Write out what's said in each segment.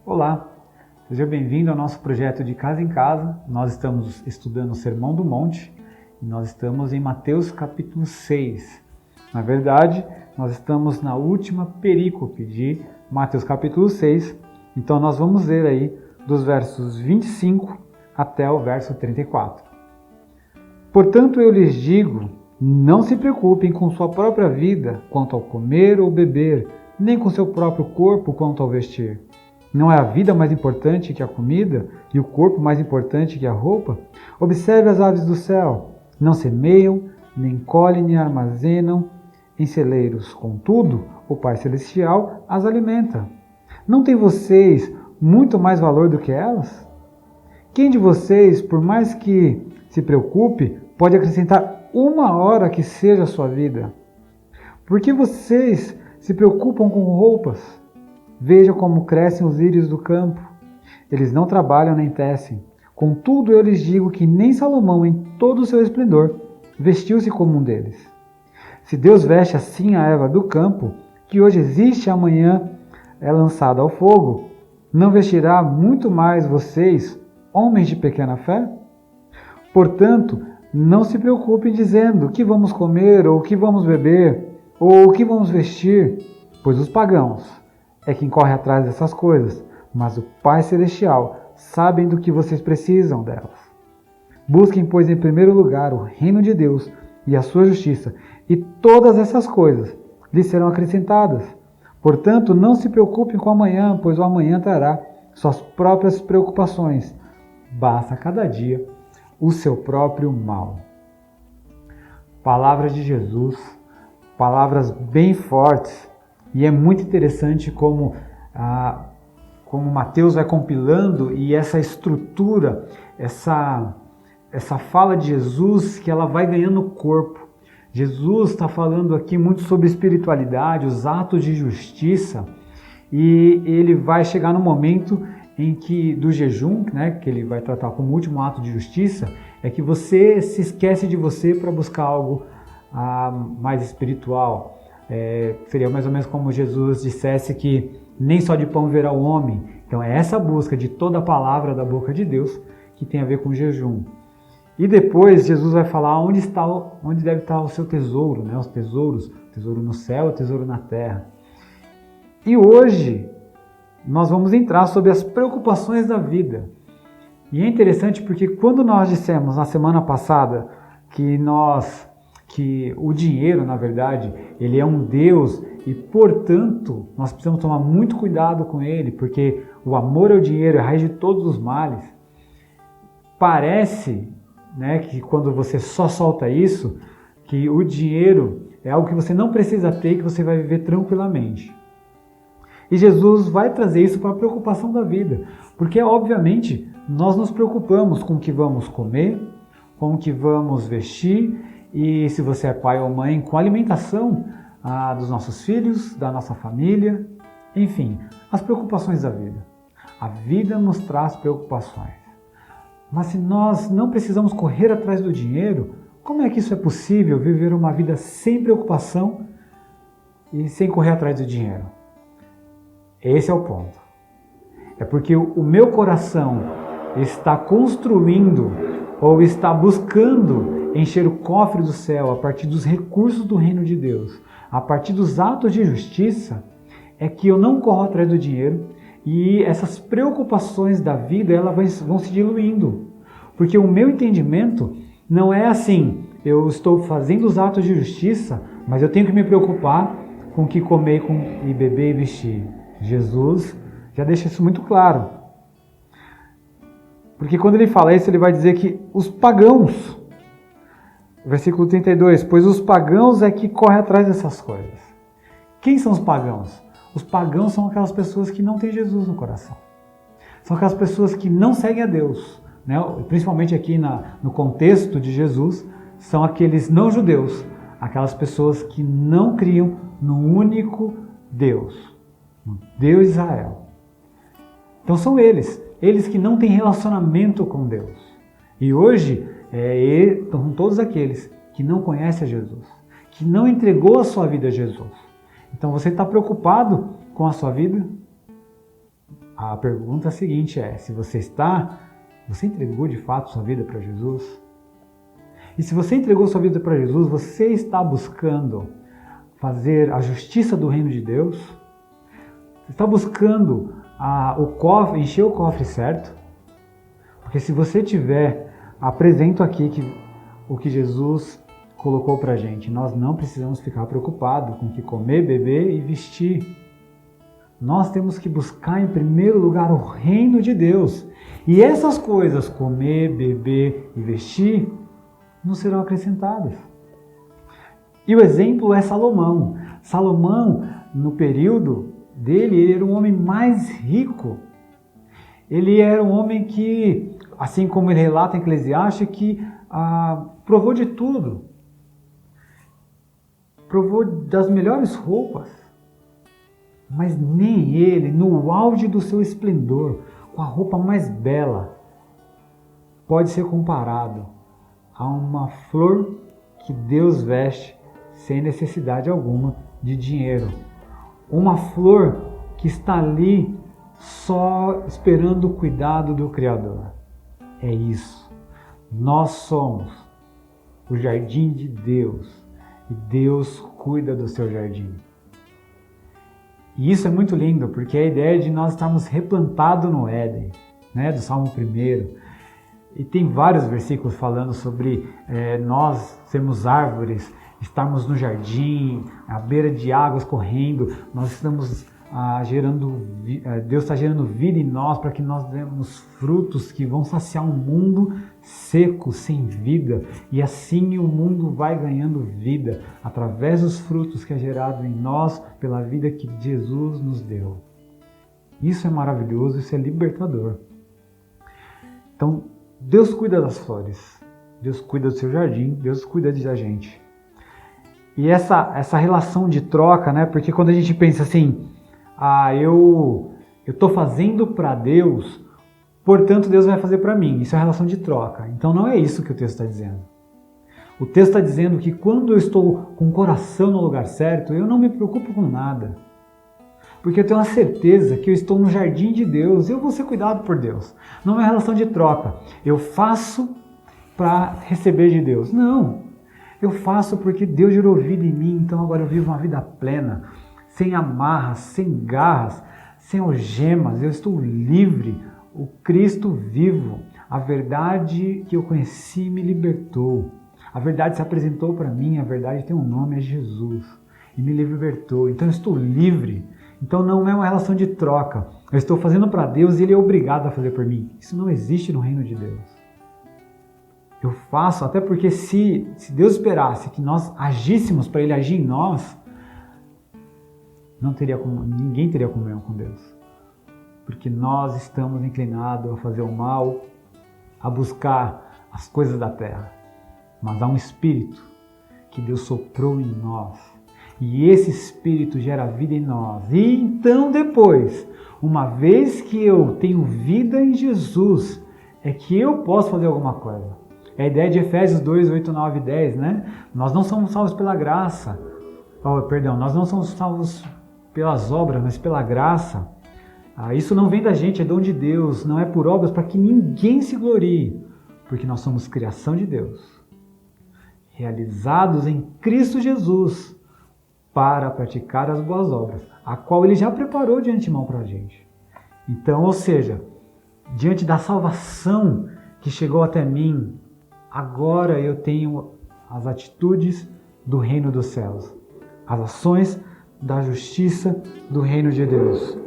Olá, seja bem-vindo ao nosso projeto de Casa em Casa. Nós estamos estudando o Sermão do Monte e nós estamos em Mateus capítulo 6. Na verdade, nós estamos na última perícope de Mateus capítulo 6, então nós vamos ler aí dos versos 25 até o verso 34. Portanto, eu lhes digo, não se preocupem com sua própria vida quanto ao comer ou beber, nem com seu próprio corpo quanto ao vestir. Não é a vida mais importante que a comida e o corpo mais importante que a roupa? Observe as aves do céu. Não semeiam, nem colhem, nem armazenam em celeiros. Contudo, o Pai Celestial as alimenta. Não tem vocês muito mais valor do que elas? Quem de vocês, por mais que se preocupe, pode acrescentar uma hora que seja a sua vida? Por que vocês se preocupam com roupas? Veja como crescem os lírios do campo. Eles não trabalham nem tecem. Contudo, eu lhes digo que nem Salomão, em todo o seu esplendor, vestiu-se como um deles. Se Deus veste assim a erva do campo, que hoje existe e amanhã é lançada ao fogo, não vestirá muito mais vocês, homens de pequena fé? Portanto, não se preocupem dizendo o que vamos comer, ou o que vamos beber, ou o que vamos vestir, pois os pagãos é quem corre atrás dessas coisas, mas o Pai Celestial sabe do que vocês precisam delas. Busquem, pois, em primeiro lugar o reino de Deus e a sua justiça, e todas essas coisas lhes serão acrescentadas. Portanto, não se preocupem com o amanhã, pois o amanhã trará suas próprias preocupações. Basta cada dia o seu próprio mal. Palavras de Jesus, palavras bem fortes. E é muito interessante como Mateus vai compilando e essa estrutura, essa fala de Jesus, que ela vai ganhando corpo. Jesus está falando aqui muito sobre espiritualidade, os atos de justiça, e ele vai chegar no momento em que, do jejum, né, que ele vai tratar como último ato de justiça, é que você se esquece de você para buscar algo mais espiritual. Seria mais ou menos como Jesus dissesse que nem só de pão viverá o homem. Então é essa busca de toda a palavra da boca de Deus que tem a ver com o jejum. E depois Jesus vai falar onde deve estar o seu tesouro, né? Os tesouros, tesouro no céu, o tesouro na terra. E hoje nós vamos entrar sobre as preocupações da vida. E é interessante porque quando nós dissemos na semana passada que o dinheiro, na verdade, ele é um Deus e, portanto, nós precisamos tomar muito cuidado com ele, porque o amor ao dinheiro é a raiz de todos os males. Parece, né, que quando você só solta isso, que o dinheiro é algo que você não precisa ter e que você vai viver tranquilamente. E Jesus vai trazer isso para a preocupação da vida, porque, obviamente, nós nos preocupamos com o que vamos comer, com o que vamos vestir, e se você é pai ou mãe, com a alimentação dos nossos filhos, da nossa família, enfim, as preocupações da vida. A vida nos traz preocupações. Mas se nós não precisamos correr atrás do dinheiro, como é que isso é possível, viver uma vida sem preocupação e sem correr atrás do dinheiro? Esse é o ponto. É porque o meu coração está construindo ou está buscando encher o cofre do céu a partir dos recursos do reino de Deus, a partir dos atos de justiça, é que eu não corro atrás do dinheiro e essas preocupações da vida elas vão se diluindo. Porque o meu entendimento não é assim, eu estou fazendo os atos de justiça, mas eu tenho que me preocupar com o que comer, e beber e vestir. Jesus já deixa isso muito claro. Porque quando ele fala isso, ele vai dizer que os pagãos, versículo 32, pois os pagãos é que correm atrás dessas coisas. Quem são os pagãos? Os pagãos são aquelas pessoas que não têm Jesus no coração. São aquelas pessoas que não seguem a Deus, né? Principalmente aqui no contexto de Jesus, são aqueles não-judeus, aquelas pessoas que não criam no único Deus, no Deus de Israel. Então são eles que não têm relacionamento com Deus. E hoje, são todos aqueles que não conhecem a Jesus, que não entregou a sua vida a Jesus. Então você está preocupado com a sua vida? a pergunta seguinte é, se você entregou de fato sua vida para Jesus? E se você entregou sua vida para Jesus, você está buscando fazer a justiça do reino de Deus? Você está buscando encher o cofre certo? Porque se você tiver, apresento aqui o que Jesus colocou para a gente. Nós não precisamos ficar preocupados com o que comer, beber e vestir. Nós temos que buscar em primeiro lugar o reino de Deus. E essas coisas, comer, beber e vestir, não serão acrescentadas. E o exemplo é Salomão. Salomão, no período dele, ele era um homem mais rico. Ele era um homem que, assim como ele relata em Eclesiastes, que provou de tudo. Provou das melhores roupas. Mas nem ele, no auge do seu esplendor, com a roupa mais bela, pode ser comparado a uma flor que Deus veste sem necessidade alguma de dinheiro. Uma flor que está ali só esperando o cuidado do Criador. É isso. Nós somos o jardim de Deus e Deus cuida do seu jardim. E isso é muito lindo, porque é a ideia de nós estarmos replantados no Éden, né, do Salmo 1. E tem vários versículos falando sobre nós sermos árvores, estarmos no jardim, à beira de águas correndo, nós estamos Deus está gerando vida em nós para que nós demos frutos que vão saciar um mundo seco, sem vida. E assim o mundo vai ganhando vida através dos frutos que é gerado em nós pela vida que Jesus nos deu. Isso é maravilhoso, isso é libertador. Então, Deus cuida das flores, Deus cuida do seu jardim, Deus cuida da gente. E essa relação de troca, né? Porque quando a gente pensa assim, eu estou fazendo para Deus, portanto Deus vai fazer para mim. Isso é uma relação de troca. Então não é isso que o texto está dizendo. O texto está dizendo que quando eu estou com o coração no lugar certo, eu não me preocupo com nada. Porque eu tenho a certeza que eu estou no jardim de Deus e eu vou ser cuidado por Deus. Não é uma relação de troca. Eu faço para receber de Deus. Não. Eu faço porque Deus gerou vida em mim, então agora eu vivo uma vida plena. Sem amarras, sem garras, sem algemas. Eu estou livre. O Cristo vivo. A verdade que eu conheci me libertou. A verdade se apresentou para mim. A verdade tem um nome, é Jesus. E me libertou. Então eu estou livre. Então não é uma relação de troca. Eu estou fazendo para Deus e Ele é obrigado a fazer por mim. Isso não existe no reino de Deus. Eu faço, até porque se Deus esperasse que nós agíssemos para Ele agir em nós, ninguém teria comunhão com Deus. Porque nós estamos inclinados a fazer o mal, a buscar as coisas da terra. Mas há um Espírito que Deus soprou em nós. E esse Espírito gera vida em nós. E então depois, uma vez que eu tenho vida em Jesus, é que eu posso fazer alguma coisa. É a ideia de Efésios 2, 8, 9 e 10, né? Nós não somos salvos pela graça. Nós não somos salvos pelas obras, mas pela graça. Isso não vem da gente, é dom de Deus. Não é por obras para que ninguém se glorie. Porque nós somos criação de Deus. Realizados em Cristo Jesus. Para praticar as boas obras, a qual Ele já preparou de antemão para a gente. Então, ou seja, diante da salvação que chegou até mim, agora eu tenho as atitudes do reino dos céus, as ações da justiça do reino de Deus.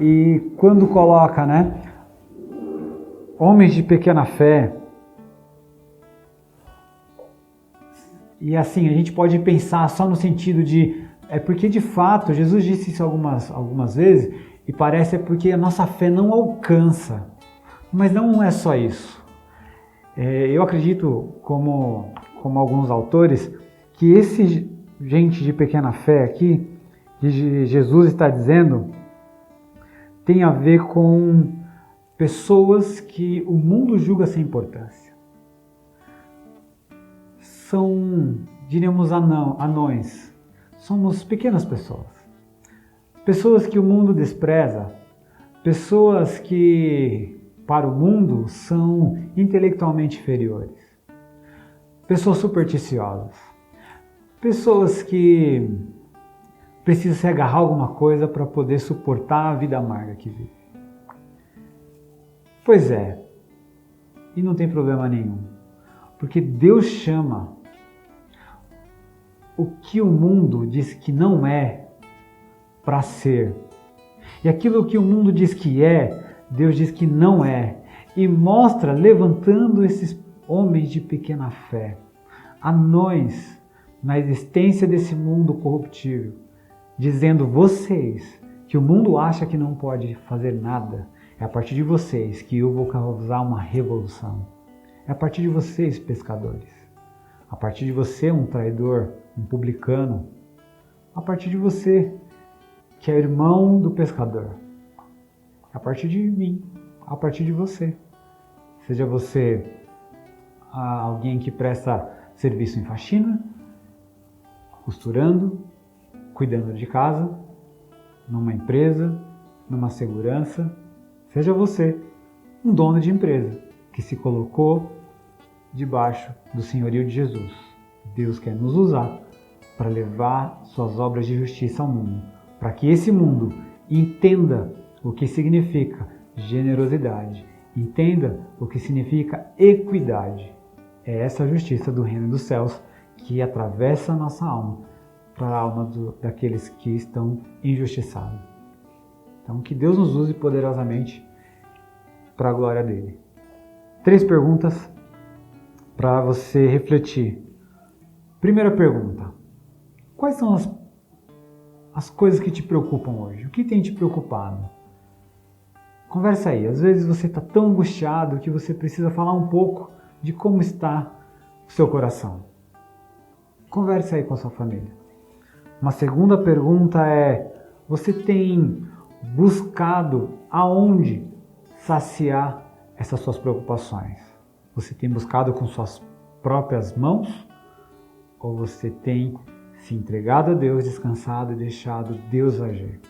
E quando coloca, homens de pequena fé, e assim, a gente pode pensar só no sentido de... porque de fato, Jesus disse isso algumas vezes, e parece porque a nossa fé não alcança. Mas não é só isso. Eu acredito, como alguns autores, que esse gente de pequena fé aqui, que Jesus está dizendo, tem a ver com pessoas que o mundo julga sem importância. São, diríamos, anões. Somos pequenas pessoas. Pessoas que o mundo despreza Pessoas que, para o mundo, são intelectualmente inferiores. Pessoas supersticiosas. Pessoas que precisam se agarrar a alguma coisa para poder suportar a vida amarga que vive. Pois é, e não tem problema nenhum, porque Deus chama o que o mundo diz que não é para ser. E aquilo que o mundo diz que é, Deus diz que não é. E mostra levantando esses homens de pequena fé, anões na existência desse mundo corruptível, dizendo vocês que o mundo acha que não pode fazer nada, é a partir de vocês que eu vou causar uma revolução. É a partir de vocês, pescadores. A partir de você, um traidor, um publicano. A partir de você, que é irmão do pescador. A partir de mim, a partir de você. Seja você alguém que presta serviço em faxina, costurando, cuidando de casa, numa empresa, numa segurança. Seja você um dono de empresa que se colocou debaixo do senhorio de Jesus. Deus quer nos usar para levar suas obras de justiça ao mundo, para que esse mundo entenda o que significa generosidade, entenda o que significa equidade. É essa justiça do reino dos céus que atravessa a nossa alma para a alma daqueles que estão injustiçados. Então, que Deus nos use poderosamente para a glória dele. 3 perguntas para você refletir. Primeira pergunta: quais são as coisas que te preocupam hoje? O que tem te preocupado? Conversa aí. Às vezes você está tão angustiado que você precisa falar um pouco de como está o seu coração. Conversa aí com a sua família. Uma segunda pergunta é: você tem buscado aonde saciar essas suas preocupações? Você tem buscado com suas próprias mãos? Ou você tem se entregado a Deus, descansado e deixado Deus agir?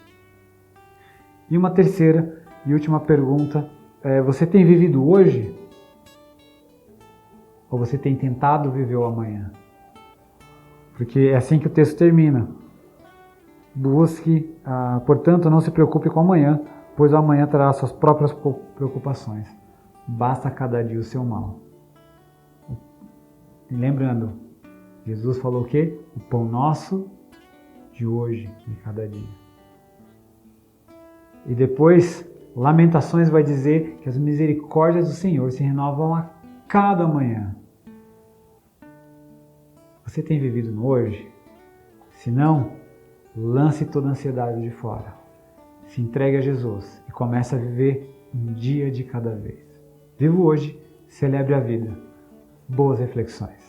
E uma terceira e última pergunta é: você tem vivido hoje? Ou você tem tentado viver o amanhã? Porque é assim que o texto termina. Busque, portanto, não se preocupe com o amanhã, pois o amanhã terá suas próprias preocupações. Basta cada dia o seu mal. E lembrando, Jesus falou o quê? O pão nosso de hoje, de cada dia. E depois, Lamentações vai dizer que as misericórdias do Senhor se renovam a cada manhã. Você tem vivido no hoje? Se não, lance toda a ansiedade de fora. Se entregue a Jesus e comece a viver um dia de cada vez. Viva hoje, celebre a vida. Boas reflexões.